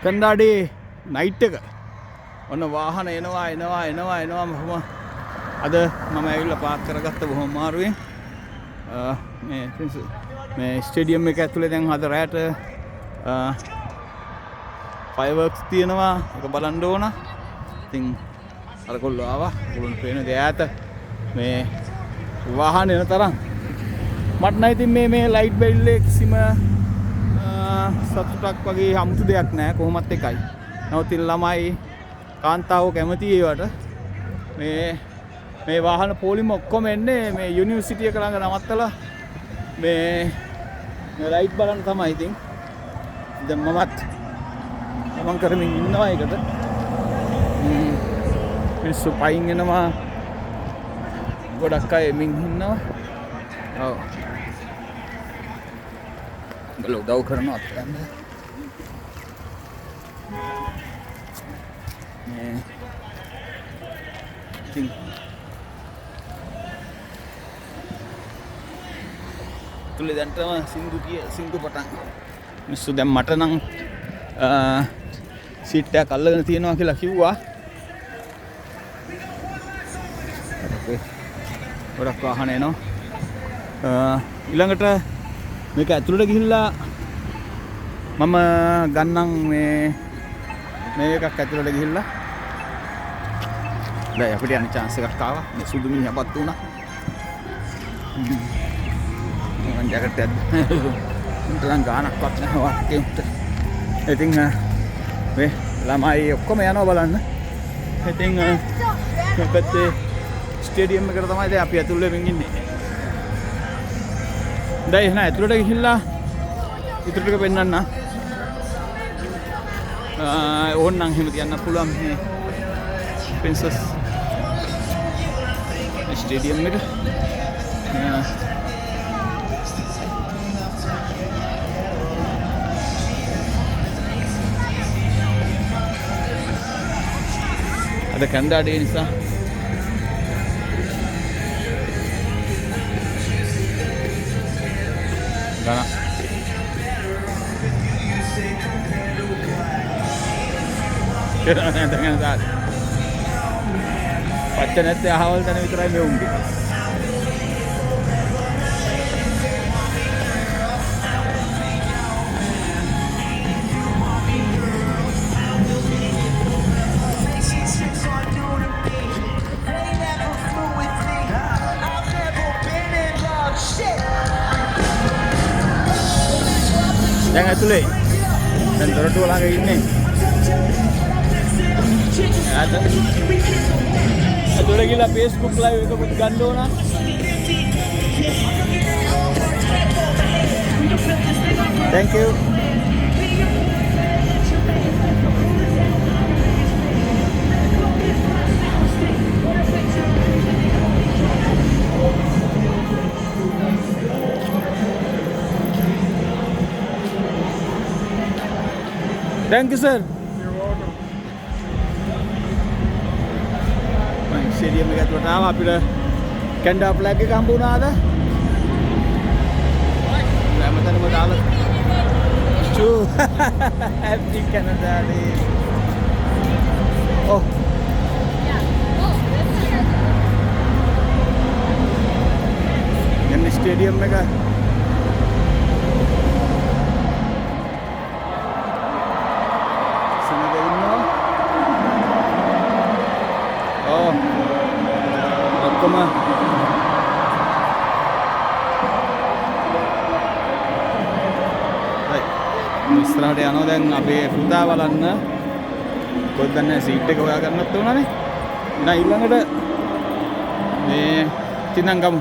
කන්දාඩේ night එක ඔන්න වාහන එනවා මම අද මම ඇවිල්ලා පාක් කරගත්ත බොහොම අමාරුවෙන් මේ ස්ටේඩියම් එක ඇතුලේ දැන් අද රැට ෆයර්වර්ක්ස් තියෙනවා ඒක බලන්න ඕන. ඉතින් අර කොල්ලෝ ආවා. කොල්ලන් පේන දෙයට මේ වාහන එන තරම් මට නම් ඉතින් මේ ලයිට් බෙල් එක කිසිම සතුටක් වගේ 아무තු දෙයක් නෑ කොහොමත් එකයි. නමුත් ඉතින් ළමයි කාන්තාවෝ කැමති ඒවට මේ වාහන පොලිම ඔක්කොම එන්නේ මේ යුනිවර්සිටි එක ළඟ නවත්තලා මේ ලයිට් බලන්න තමයි. ඉතින් දැන් මමත් ගමන් කරමින් ඉන්නවා ඒකට. මිනිස්සු පයින් එනවා ගොඩක් අය එමින් ඉන්නවා. ඔව් බල උදව් කරනවා අපිට. ඉතින් තුලේ දැන් තමයි සින්දු පටන්. මිනිස්සු දැන් මට නම් සීට් එකක් අල්ලගෙන තියනවා කියලා කිව්වා. ගොඩක් වාහන එනවා. ඊළඟට මේක ඇතුළට ගිහිල්ලා මම ගන්නම් මේ එකක් ඇතුළට ගිහිල්ලා. දැන් අපිට යන්න chance එකක් ආවා. මේ සුදු මිනිහපත් වුණා. මම ජැකට් එක උන්ටලන් ගානක්වත් නැහැ වටේට. ඉතින් මේ ළමයි ඔක්කොම යනවා බලන්න. ඉතින් පැත්තේ ස්ටේඩියම් එකට තමයි දැන් අපි ඇතුළේ වෙමින් ඉන්නේ. දැන් එහෙනම් ඇතුළට ගිහිල්ලා ඉතුරු ටික පෙන්නන්න. ඕන්නම් එහෙම තියන්න පුළුවන් මේ ප්‍රින්සස් ස්ටේඩියම් එක. අද කන්දාඩේ නිසා ගණන් දැන් දාලා පච්ච නැත්තේ අහවල් තැන විතරයි මේ උන්ගේ. දැන් ඇතුලේ දැන් දොරටුව ළඟ ඉන්නේ. ඇතුලේ ගිහලා Facebook live එකකුත් ගන්න ඕන. Thank you. Thank you, sir. You're welcome. Stadium එක ඇතුළට ආවා අපිට කැන්ඩා ෆ්ලැග් එක හම්බ වුණාද? හැමතැනම දාලා චූ හැපි කැනඩා ඩේ. ඔව්. දැන් ස්ටේඩියම් එක ඔක්කොම ඉස්සරහට යනවා. දැන් අපේ පුතා බලන්න කොහෙද දන්නේ සීට් එක හොයා ගන්නත් උනානේ. එහෙනම් ඊළඟට මේ තින්නම් ගමු.